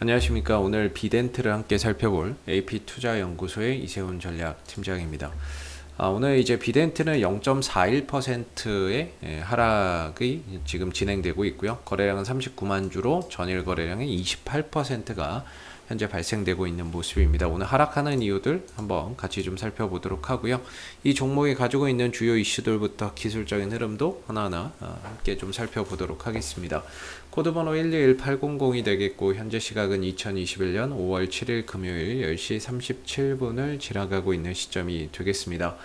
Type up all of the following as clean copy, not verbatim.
안녕하십니까. 오늘 비덴트를 함께 살펴볼 AP투자연구소의 이세훈 전략팀장입니다. 오늘 이제 비덴트는 0.41%의 하락이 지금 진행되고 있고요. 거래량은 39만 주로 전일 거래량의 28%가 현재 발생되고 있는 모습입니다. 오늘 하락하는 이유들 한번 같이 좀 살펴보도록 하고요. 이 종목이 가지고 있는 주요 이슈들부터 기술적인 흐름도 하나하나 함께 좀 살펴보도록 하겠습니다. 코드번호 121800이 되겠고 현재 시각은 2021년 5월 7일 금요일 10시 37분을 지나가고 있는 시점이 되겠습니다.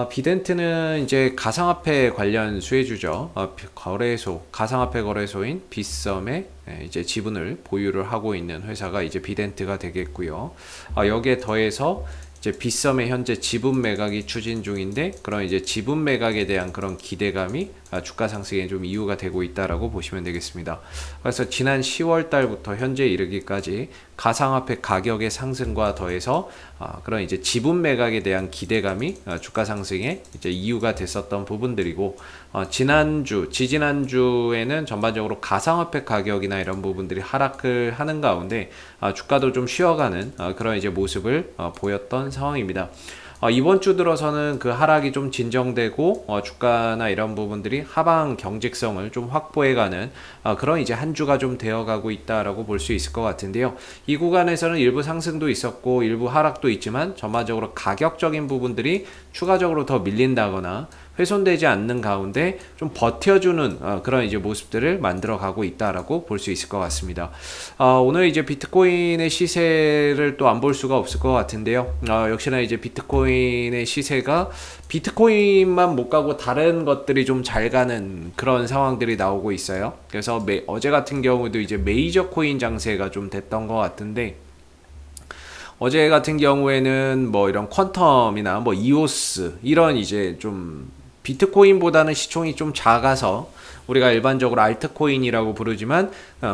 비덴트는 이제 가상화폐 관련 수혜주죠. 거래소, 가상화폐 거래소인 빗썸에 이제 지분을 보유를 하고 있는 회사가 이제 비덴트가 되겠고요. 여기에 더해서 이제 빗썸의 현재 지분 매각이 추진 중인데 그런 이제 지분 매각에 대한 그런 기대감이 주가 상승에 좀 이유가 되고 있다라고 보시면 되겠습니다. 그래서 지난 10월 달부터 현재 이르기까지 가상화폐 가격의 상승과 더해서 그런 이제 지분 매각에 대한 기대감이 주가 상승에 이제 이유가 됐었던 부분들이고 지지난주에는 전반적으로 가상화폐 가격이나 이런 부분들이 하락을 하는 가운데 주가도 좀 쉬어가는 그런 이제 모습을 보였던 상황입니다. 이번 주 들어서는 그 하락이 좀 진정되고 주가나 이런 부분들이 하방 경직성을 좀 확보해가는 그런 이제 한 주가 좀 되어가고 있다라고 볼 수 있을 것 같은데요. 이 구간에서는 일부 상승도 있었고 일부 하락도 있지만 전반적으로 가격적인 부분들이 추가적으로 더 밀린다거나 훼손되지 않는 가운데 좀 버텨주는 그런 이제 모습들을 만들어가고 있다라고 볼 수 있을 것 같습니다. 오늘 이제 비트코인의 시세를 또 안 볼 수가 없을 것 같은데요. 역시나 이제 비트코인의 시세가 비트코인만 못 가고 다른 것들이 좀 잘 가는 그런 상황들이 나오고 있어요. 그래서 어제 같은 경우도 이제 메이저 코인 장세가 좀 됐던 것 같은데 어제 같은 경우에는 뭐 이런 퀀텀이나 뭐 이오스 이런 이제 좀 비트코인보다는 시총이 좀 작아서 우리가 일반적으로 알트코인이라고 부르지만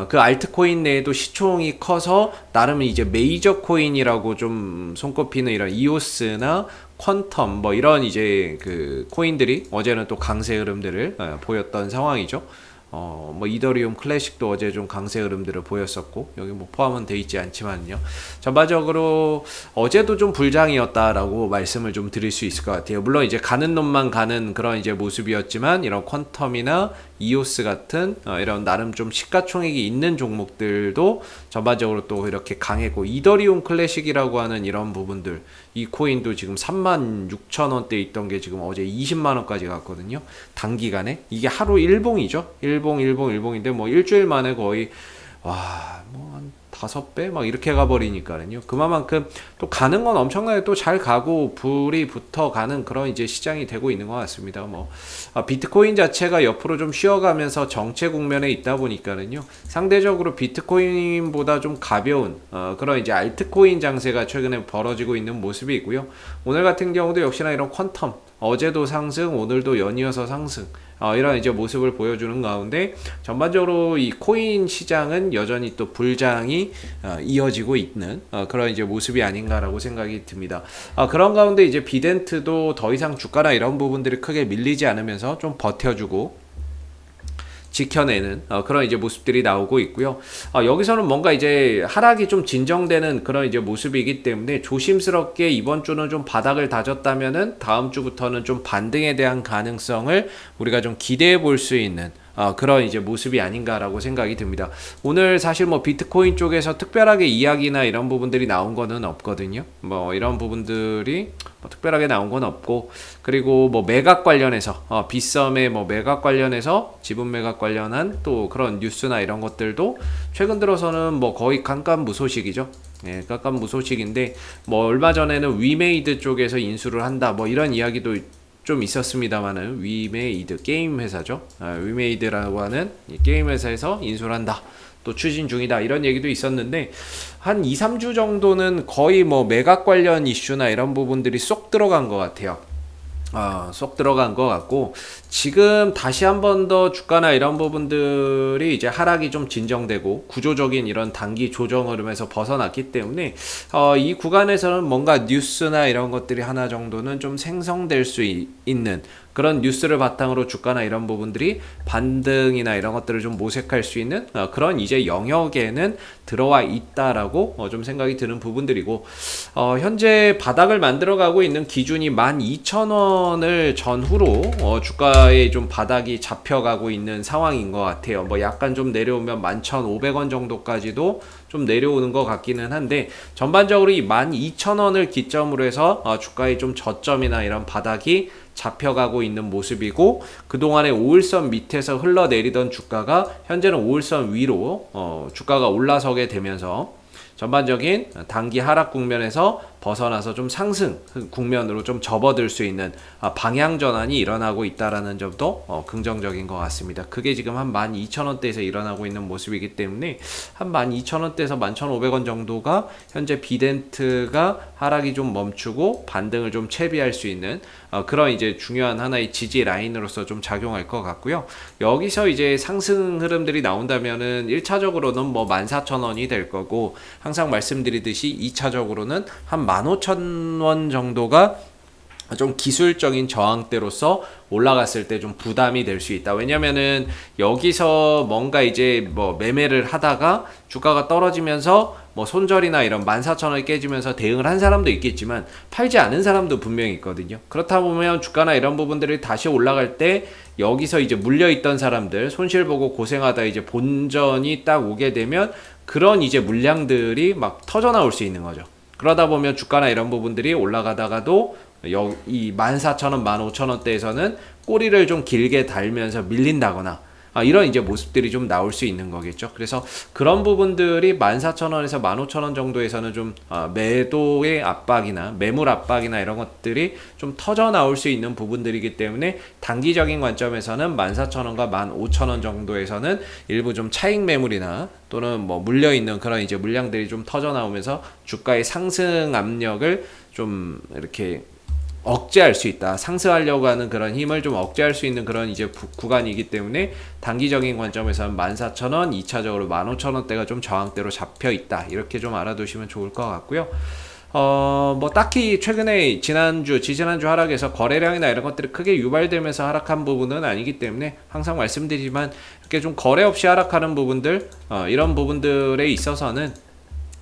그 알트코인 내에도 시총이 커서 나름 이제 메이저 코인이라고 좀 손꼽히는 이런 이오스나 퀀텀 뭐 이런 이제 그 코인들이 어제는 또 강세 흐름들을 보였던 상황이죠. 뭐 이더리움 클래식도 어제 좀 강세 흐름들을 보였었고 여기 뭐 포함은 돼 있지 않지만요. 전반적으로 어제도 좀 불장이었다라고 말씀을 좀 드릴 수 있을 것 같아요. 물론 이제 가는 놈만 가는 그런 이제 모습이었지만 이런 퀀텀이나 이오스 같은 이런 나름 좀 시가총액이 있는 종목들도 전반적으로 또 이렇게 강했고 이더리움 클래식이라고 하는 이런 부분들 이 코인도 지금 36,000원대 있던 게 지금 어제 20만원까지 갔거든요. 단기간에 이게 하루 일봉이죠. 일봉인데 뭐 일주일 만에 거의 뭐 한 5배 막 이렇게 가버리니까는요. 그만큼 또 가는 건 엄청나게 또 잘 가고 불이 붙어가는 그런 이제 시장이 되고 있는 것 같습니다. 뭐 비트코인 자체가 옆으로 좀 쉬어가면서 정체 국면에 있다 보니까는요. 상대적으로 비트코인보다 좀 가벼운 그런 이제 알트코인 장세가 최근에 벌어지고 있는 모습이 있고요. 오늘 같은 경우도 역시나 이런 퀀텀 어제도 상승 오늘도 연이어서 상승 이런 이제 모습을 보여주는 가운데 전반적으로 이 코인 시장은 여전히 또 불장이 이어지고 있는 그런 이제 모습이 아닌가라고 생각이 듭니다. 그런 가운데 이제 비덴트도 더 이상 주가나 이런 부분들이 크게 밀리지 않으면서 좀 버텨주고 지켜내는 그런 이제 모습들이 나오고 있고요. 여기서는 뭔가 이제 하락이 좀 진정되는 그런 이제 모습이기 때문에 조심스럽게 이번 주는 좀 바닥을 다졌다면은 다음 주부터는 좀 반등에 대한 가능성을 우리가 좀 기대해 볼 수 있는 그런 이제 모습이 아닌가라고 생각이 듭니다. 오늘 사실 뭐 비트코인 쪽에서 특별하게 이야기나 이런 부분들이 나온 거는 없거든요. 뭐 이런 부분들이 뭐 특별하게 나온 건 없고 그리고 뭐 매각 관련해서 빗썸의 뭐 매각 관련해서 지분 매각 관련한 또 그런 뉴스나 이런 것들도 최근 들어서는 뭐 거의 깜깜무소식이죠. 예, 깜깜무소식인데 뭐 얼마 전에는 위메이드 쪽에서 인수를 한다 뭐 이런 이야기도 좀 있었습니다만은 위메이드 게임 회사죠. 위메이드라고 하는 게임 회사에서 인수를 한다. 또 추진 중이다. 이런 얘기도 있었는데 한 2, 3주 정도는 거의 뭐 매각 관련 이슈나 이런 부분들이 쏙 들어간 것 같아요. 쏙 들어간 것 같고 지금 다시 한 번 더 주가나 이런 부분들이 이제 하락이 좀 진정되고 구조적인 이런 단기 조정 흐름에서 벗어났기 때문에 이 구간에서는 뭔가 뉴스나 이런 것들이 하나 정도는 좀 생성될 수 있는 그런 뉴스를 바탕으로 주가나 이런 부분들이 반등이나 이런 것들을 좀 모색할 수 있는 그런 이제 영역에는 들어와 있다라고 좀 생각이 드는 부분들이고, 현재 바닥을 만들어가고 있는 기준이 12,000원을 전후로 주가의 좀 바닥이 잡혀가고 있는 상황인 것 같아요. 뭐 약간 좀 내려오면 11,500원 정도까지도 좀 내려오는 것 같기는 한데, 전반적으로 이 12,000원을 기점으로 해서 주가의 좀 저점이나 이런 바닥이 잡혀가고 있는 모습이고, 그동안에 5일선 밑에서 흘러내리던 주가가 현재는 5일선 위로 주가가 올라서게 되면서 전반적인 단기 하락 국면에서 벗어나서 좀 상승 국면으로 좀 접어들 수 있는 방향 전환이 일어나고 있다라는 점도 긍정적인 것 같습니다. 그게 지금 한 12,000원대에서 일어나고 있는 모습이기 때문에 한 12,000원대에서 11,500원 정도가 현재 비덴트가 하락이 좀 멈추고 반등을 좀 채비할 수 있는 그런 이제 중요한 하나의 지지 라인으로서 좀 작용할 것 같고요. 여기서 이제 상승 흐름들이 나온다면은 1차적으로는 뭐 14,000원이 될 거고, 항상 말씀드리듯이 2차적으로는 한 15,000원 정도가 좀 기술적인 저항대로서 올라갔을 때 좀 부담이 될 수 있다. 왜냐면은 여기서 뭔가 이제 뭐 매매를 하다가 주가가 떨어지면서 뭐 손절이나 이런 14,000원이 깨지면서 대응을 한 사람도 있겠지만 팔지 않은 사람도 분명히 있거든요. 그렇다 보면 주가나 이런 부분들이 다시 올라갈 때 여기서 이제 물려있던 사람들, 손실 보고 고생하다 이제 본전이 딱 오게 되면 그런 이제 물량들이 막 터져 나올 수 있는 거죠. 그러다 보면 주가나 이런 부분들이 올라가다가도 이 14,000원, 15,000원대에서는 꼬리를 좀 길게 달면서 밀린다거나 이런 이제 모습들이 좀 나올 수 있는 거겠죠. 그래서 그런 부분들이 14,000원에서 15,000원 정도에서는 좀 매도의 압박이나 매물 압박이나 이런 것들이 좀 터져 나올 수 있는 부분들이기 때문에 단기적인 관점에서는 14,000원과 15,000원 정도에서는 일부 좀 차익 매물이나 또는 뭐 물려있는 그런 이제 물량들이 좀 터져 나오면서 주가의 상승 압력을 좀 이렇게 억제할 수 있다. 상승하려고 하는 그런 힘을 좀 억제할 수 있는 그런 이제 구간이기 때문에 단기적인 관점에서는 14,000원, 2차적으로 15,000원대가 좀 저항대로 잡혀 있다. 이렇게 좀 알아두시면 좋을 것 같고요. 뭐 딱히 최근에 지지난주 하락에서 거래량이나 이런 것들이 크게 유발되면서 하락한 부분은 아니기 때문에 항상 말씀드리지만 이렇게 좀 거래 없이 하락하는 부분들, 이런 부분들에 있어서는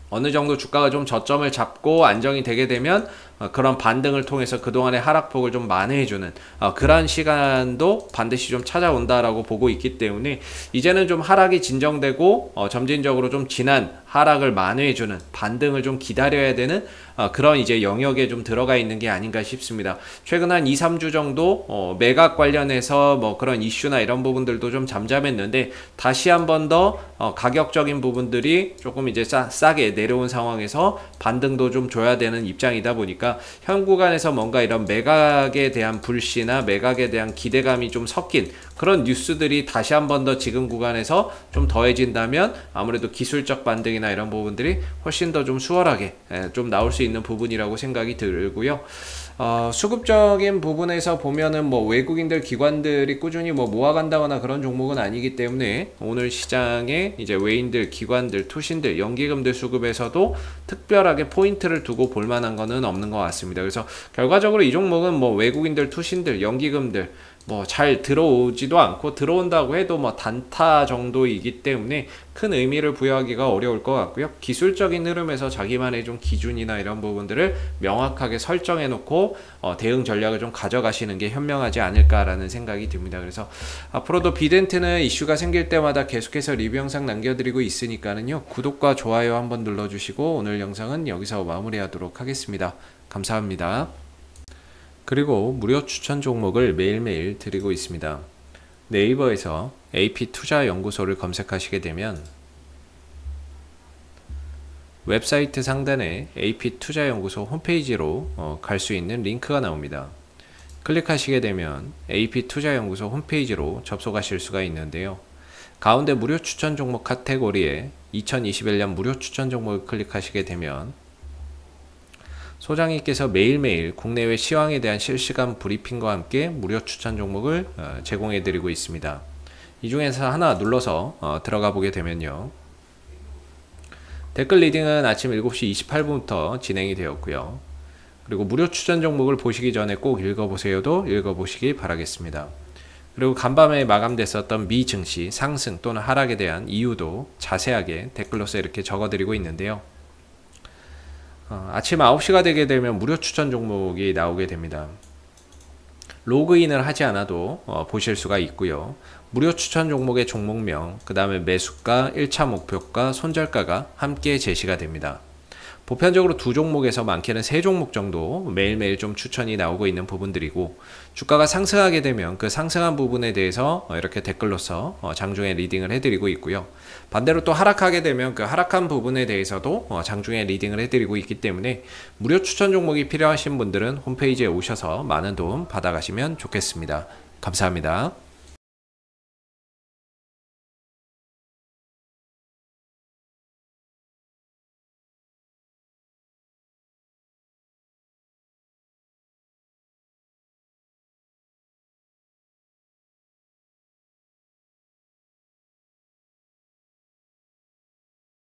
어느 정도 주가가 좀 저점을 잡고 안정이 되게 되면 그런 반등을 통해서 그동안의 하락폭을 좀 만회해주는 그런 시간도 반드시 좀 찾아온다라고 보고 있기 때문에 이제는 좀 하락이 진정되고 점진적으로 좀 지난 하락을 만회해주는 반등을 좀 기다려야 되는 그런 이제 영역에 좀 들어가 있는 게 아닌가 싶습니다. 최근 한 2, 3주 정도 매각 관련해서 뭐 그런 이슈나 이런 부분들도 좀 잠잠했는데 다시 한 번 더 가격적인 부분들이 조금 이제 싸게 내려온 상황에서 반등도 좀 줘야 되는 입장이다 보니까 현 구간에서 뭔가 이런 매각에 대한 불씨나 매각에 대한 기대감이 좀 섞인 그런 뉴스들이 다시 한 번 더 지금 구간에서 좀 더해진다면 아무래도 기술적 반등이나 이런 부분들이 훨씬 더 좀 수월하게 좀 나올 수 있는 부분이라고 생각이 들고요. 수급적인 부분에서 보면은 뭐 외국인들 기관들이 꾸준히 뭐 모아간다거나 그런 종목은 아니기 때문에 오늘 시장에 이제 외인들, 기관들, 투신들, 연기금들 수급에서도 특별하게 포인트를 두고 볼 만한 거는 없는 것 같습니다. 그래서 결과적으로 이 종목은 뭐 외국인들, 투신들, 연기금들 뭐 잘 들어오지도 않고 들어온다고 해도 뭐 단타 정도이기 때문에 큰 의미를 부여하기가 어려울 것 같고요. 기술적인 흐름에서 자기만의 좀 기준이나 이런 부분들을 명확하게 설정해 놓고 대응 전략을 좀 가져가시는 게 현명하지 않을까라는 생각이 듭니다. 그래서 앞으로도 비덴트는 이슈가 생길 때마다 계속해서 리뷰 영상 남겨드리고 있으니까는요, 구독과 좋아요 한번 눌러주시고 오늘 영상은 여기서 마무리하도록 하겠습니다. 감사합니다. 그리고 무료 추천 종목을 매일매일 드리고 있습니다. 네이버에서 AP투자연구소를 검색하시게 되면 웹사이트 상단에 AP투자연구소 홈페이지로 갈 수 있는 링크가 나옵니다. 클릭하시게 되면 AP투자연구소 홈페이지로 접속하실 수가 있는데요. 가운데 무료 추천 종목 카테고리에 2021년 무료 추천 종목을 클릭하시게 되면 소장님께서 매일매일 국내외 시황에 대한 실시간 브리핑과 함께 무료 추천 종목을 제공해 드리고 있습니다. 이 중에서 하나 눌러서 들어가 보게 되면요, 댓글 리딩은 아침 7시 28분부터 진행이 되었고요. 그리고 무료 추천 종목을 보시기 전에 꼭 읽어보세요도 읽어보시기 바라겠습니다. 그리고 간밤에 마감됐었던 미 증시 상승 또는 하락에 대한 이유도 자세하게 댓글로서 이렇게 적어드리고 있는데요. 아침 9시가 되게 되면 무료 추천 종목이 나오게 됩니다. 로그인을 하지 않아도 보실 수가 있고요. 무료 추천 종목의 종목명, 그 다음에 매수가, 1차 목표가, 손절가가 함께 제시가 됩니다. 보편적으로 두 종목에서 많게는 세 종목 정도 매일매일 좀 추천이 나오고 있는 부분들이고, 주가가 상승하게 되면 그 상승한 부분에 대해서 이렇게 댓글로서 장중에 리딩을 해드리고 있고요. 반대로 또 하락하게 되면 그 하락한 부분에 대해서도 장중에 리딩을 해드리고 있기 때문에 무료 추천 종목이 필요하신 분들은 홈페이지에 오셔서 많은 도움 받아가시면 좋겠습니다. 감사합니다.